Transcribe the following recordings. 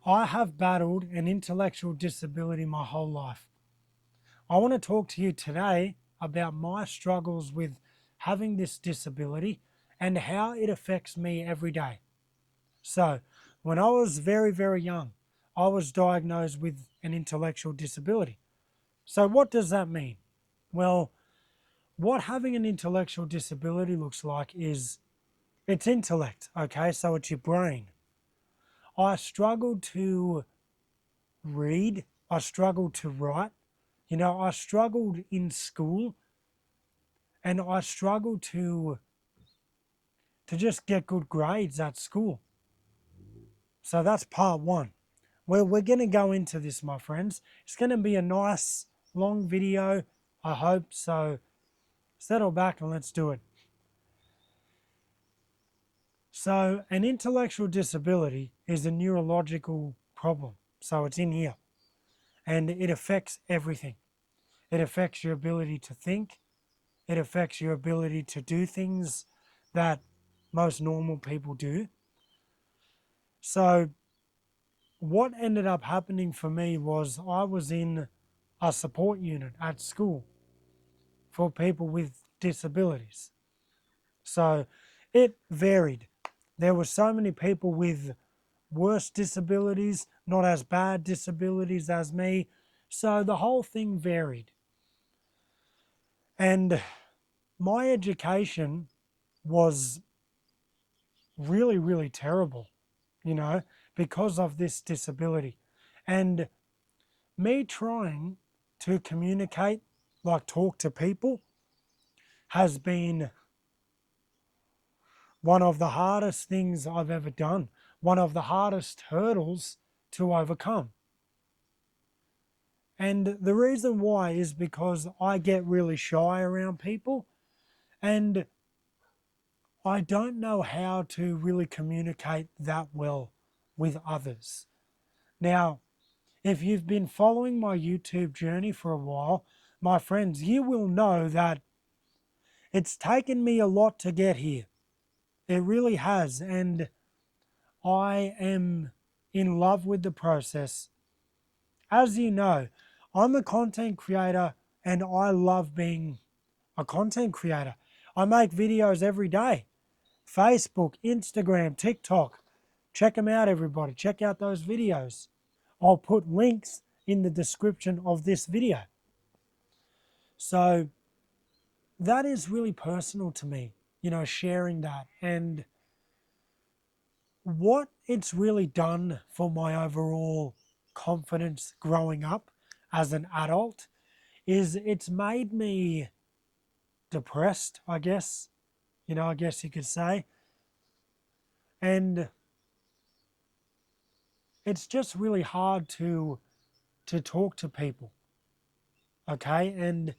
I have battled an intellectual disability my whole life. I want to talk to you today about my struggles with having this disability and how it affects me every day. So, when I was very young, I was diagnosed with an intellectual disability. So, what does that mean? Well, what having an intellectual disability looks like is it's intellect, okay? So, it's your brain. I struggled to read, I struggled to write. I struggled in school and I struggled to just get good grades at school. So that's part one. We're going to go into this, my friends. It's going to be a nice long video, I hope. So settle back and let's do it. So an intellectual disability is a neurological problem. So it's in here and it affects everything. It affects your ability to think. It affects your ability to do things that most normal people do. So, what ended up happening for me was I was in a support unit at school for people with disabilities. So, it varied. There were so many people with worse disabilities, not as bad disabilities as me. So, the whole thing varied. And my education was really terrible, you know, because of this disability. And me trying to communicate, like talk to people, has been one of the hardest things I've ever done, one of the hardest hurdles to overcome. And the reason why is because I get really shy around people and I don't know how to really communicate that well with others. Now, if you've been following my YouTube journey for a while, my friends, you will know that it's taken me a lot to get here. It really has. And I am in love with the process. As you know, I'm a content creator and I love being a content creator. I make videos every day. Facebook, Instagram, TikTok. Check them out, everybody. Check out those videos. I'll put links in the description of this video. So that is really personal to me, sharing that. And what it's really done for my overall confidence growing up as an adult is it's made me depressed, I guess. I guess you could say. And it's just really hard to talk to people. Okay? And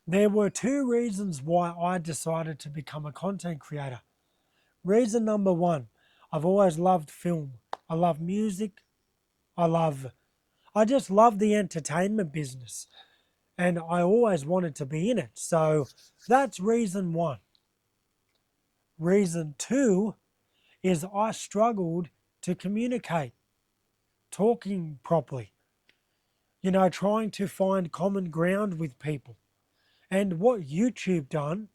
there were two reasons why I decided to become a content creator. Reason number one, I've always loved film. I love music. I just love the entertainment business. And I always wanted to be in it. So that's reason one. Reason two is I struggled to communicate, talking properly, trying to find common ground with people. And what YouTube done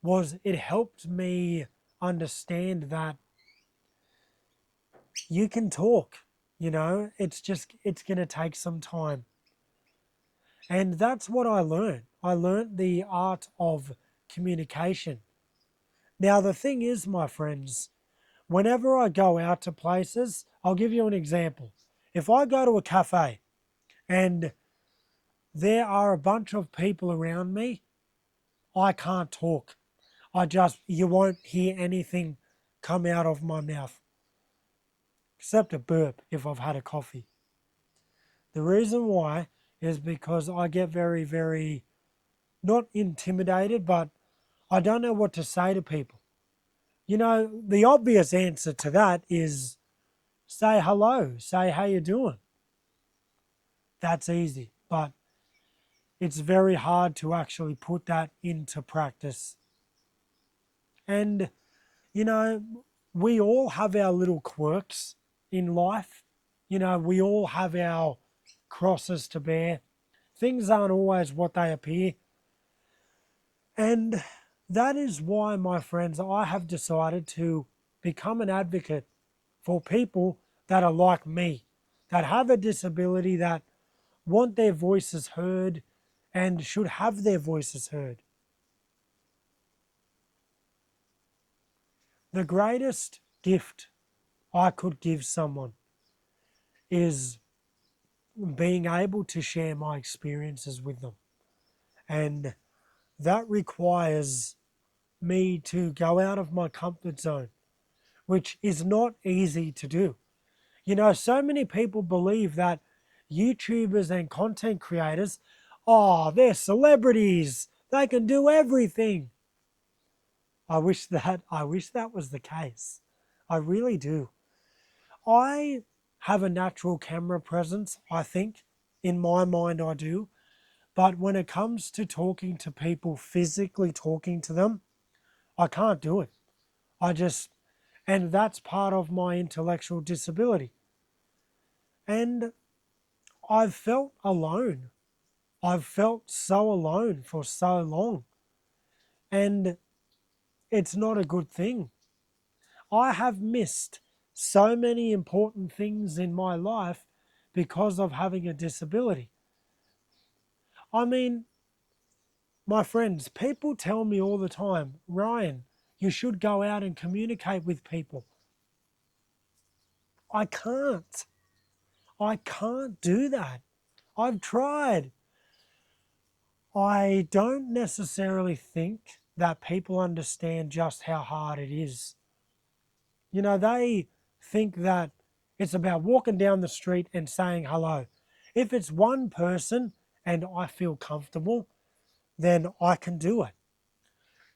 was it helped me understand that you can talk, it's going to take some time. And that's what I learned. I learned the art of communication. Now, the thing is, my friends, whenever I go out to places, I'll give you an example. If I go to a cafe and there are a bunch of people around me, I can't talk. You won't hear anything come out of my mouth except a burp if I've had a coffee. The reason why is because I get very, not intimidated, but I don't know what to say to people. The obvious answer to that is say hello, say how you doing. That's easy, but it's very hard to actually put that into practice. And, You know, we all have our little quirks in life. You know, we all have our crosses to bear. Things aren't always what they appear. And that is why, my friends, I have decided to become an advocate for people that are like me, that have a disability, that want their voices heard and should have their voices heard. The greatest gift I could give someone is being able to share my experiences with them. And that requires me to go out of my comfort zone, which is not easy to do. You know, so many people believe that YouTubers and content creators, oh, they're celebrities. They can do everything. I wish that was the case. I really do. I have a natural camera presence, I think. In my mind I do. But when it comes to talking to people, physically talking to them, I can't do it. I just, and that's part of my intellectual disability. And I've felt alone. I've felt so alone for so long. And it's not a good thing. I have missed so many important things in my life because of having a disability. I mean, my friends, people tell me all the time, Ryan, you should go out and communicate with people. I can't. I can't do that. I've tried. I don't necessarily think that people understand just how hard it is. You know, they think that it's about walking down the street and saying hello. If it's one person and I feel comfortable, then I can do it.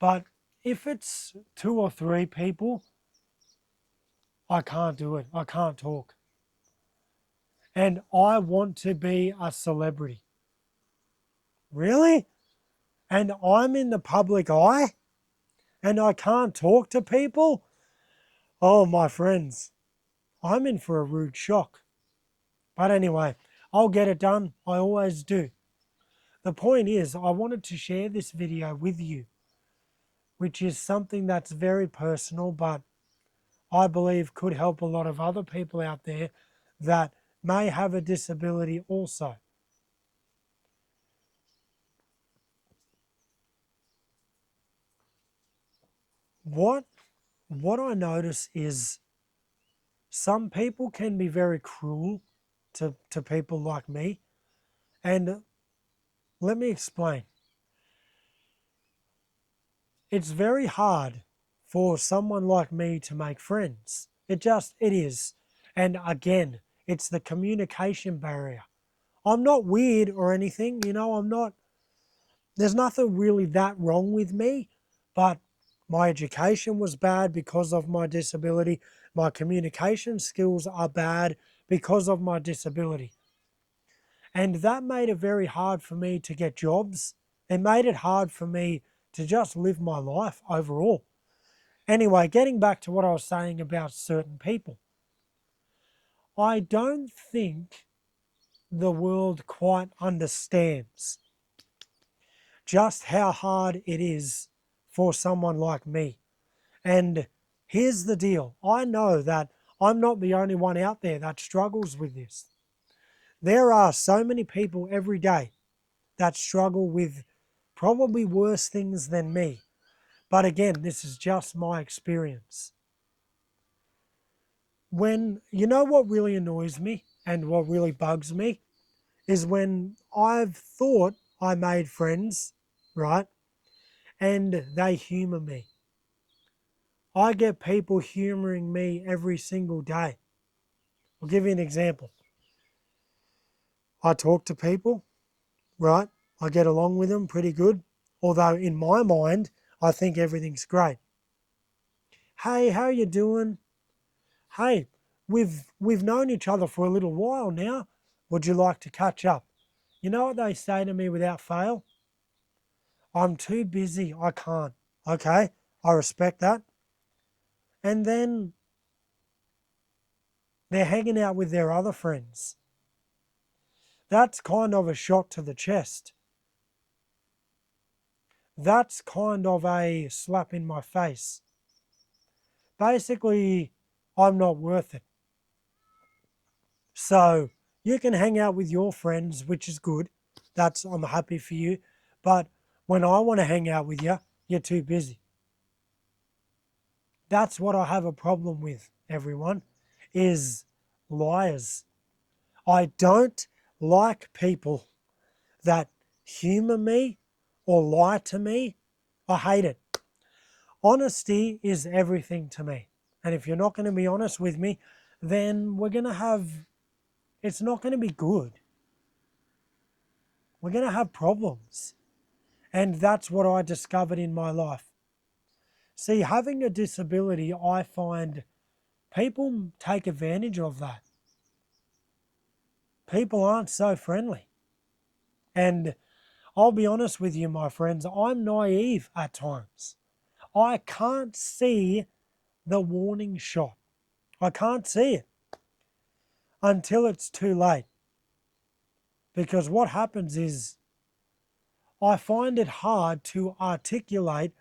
But if it's two or three people, I can't do it. I can't talk. And I want to be a celebrity. Really? And I'm in the public eye and I can't talk to people? Oh, my friends, I'm in for a rude shock. But anyway, I'll get it done. I always do. The point is, I wanted to share this video with you, which is something that's very personal, but I believe could help a lot of other people out there that may have a disability also. What I notice is some people can be very cruel to people like me. And let me explain. It's very hard for someone like me to make friends. It is. And again, it's the communication barrier. I'm not weird or anything, you know, there's nothing really that wrong with me, but my education was bad because of my disability. My communication skills are bad because of my disability. And that made it very hard for me to get jobs. It made it hard for me to just live my life overall. Anyway, getting back to what I was saying about certain people, I don't think the world quite understands just how hard it is for someone like me. And here's the deal. I know that I'm not the only one out there that struggles with this. There are so many people every day that struggle with probably worse things than me. But again, this is just my experience. When, you know what really annoys me and what really bugs me is when I've thought I made friends, right? And they humor me. I get people humoring me every single day. I'll give you an example. I talk to people, right? I get along with them pretty good. Although in my mind, I think everything's great. Hey, how you doing? Hey, we've known each other for a little while now. Would you like to catch up? You know what they say to me without fail? I'm too busy, I can't. Okay, I respect that. And then they're hanging out with their other friends. That's kind of a shot to the chest. That's kind of a slap in my face. Basically, I'm not worth it. So you can hang out with your friends, which is good. I'm happy for you. But when I want to hang out with you, you're too busy. That's what I have a problem with, everyone, is liars. I don't like people that humor me or lie to me. I hate it. Honesty is everything to me. And if you're not going to be honest with me, then it's not going to be good. We're going to have problems. And that's what I discovered in my life. See, having a disability, I find people take advantage of that. People aren't so friendly. And I'll be honest with you, my friends, I'm naive at times. I can't see the warning shot. I can't see it until it's too late. Because what happens is I find it hard to articulate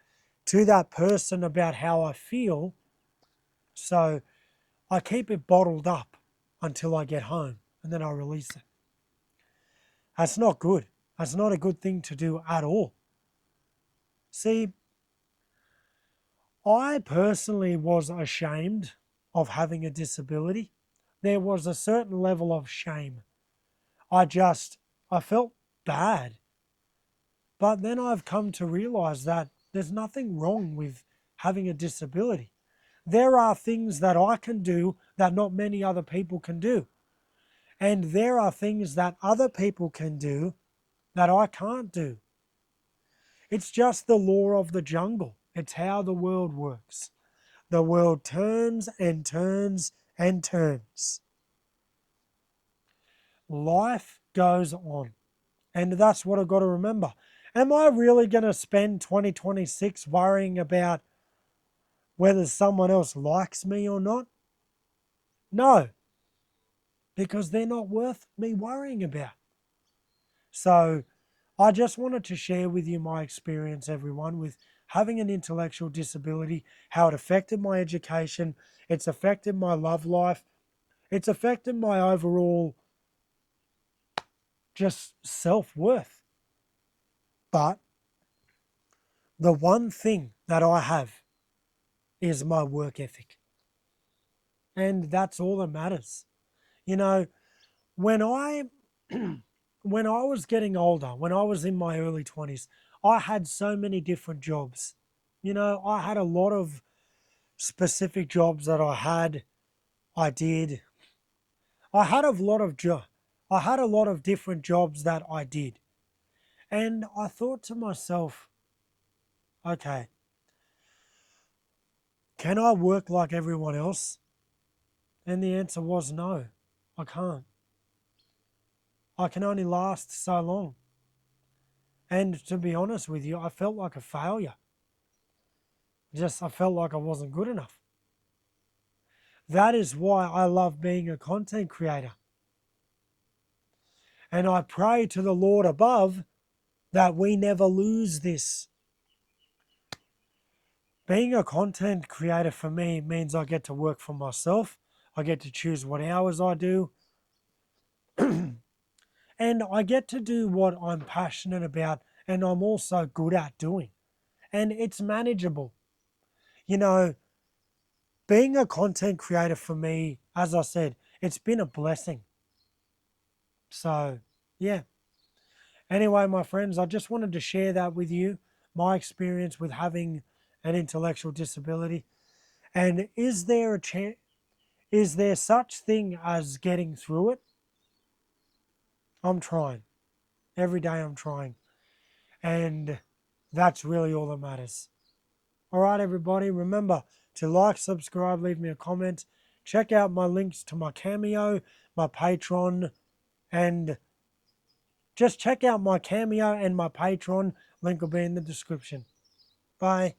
to that person about how I feel. So I keep it bottled up until I get home and then I release it. That's not good. That's not a good thing to do at all. See, I personally was ashamed of having a disability. There was a certain level of shame. I felt bad. But then I've come to realize that there's nothing wrong with having a disability. There are things that I can do that not many other people can do. And there are things that other people can do that I can't do. It's just the law of the jungle. It's how the world works. The world turns and turns and turns. Life goes on. And that's what I've got to remember. Am I really going to spend 2026 worrying about whether someone else likes me or not? No, because they're not worth me worrying about. So I just wanted to share with you my experience, everyone, with having an intellectual disability, how it affected my education, it's affected my love life, it's affected my overall just self-worth. But the one thing that I have is my work ethic. And that's all that matters. You know, when I when I was getting older, when I was in my early 20s, I had so many different jobs. You know, I had a lot of specific jobs that I did. I had a lot of I had a lot of different jobs that I did. And I thought to myself, okay, can I work like everyone else? And the answer was no, I can't. I can only last so long. And to be honest with you, I felt like a failure. I felt like I wasn't good enough. That is why I love being a content creator. And I pray to the Lord above that we never lose this. Being a content creator for me means I get to work for myself. I get to choose what hours I do. And I get to do what I'm passionate about and I'm also good at doing. And it's manageable. You know, being a content creator for me, as I said, it's been a blessing. So, yeah. Anyway, my friends, I just wanted to share that with you, my experience with having an intellectual disability. And is there is there such thing as getting through it? I'm trying. Every day I'm trying. And that's really all that matters. All right, everybody, remember to like, subscribe, leave me a comment. Check out my links to my Cameo, my Patreon, and just check out my Cameo and my Patreon. Link will be in the description. Bye.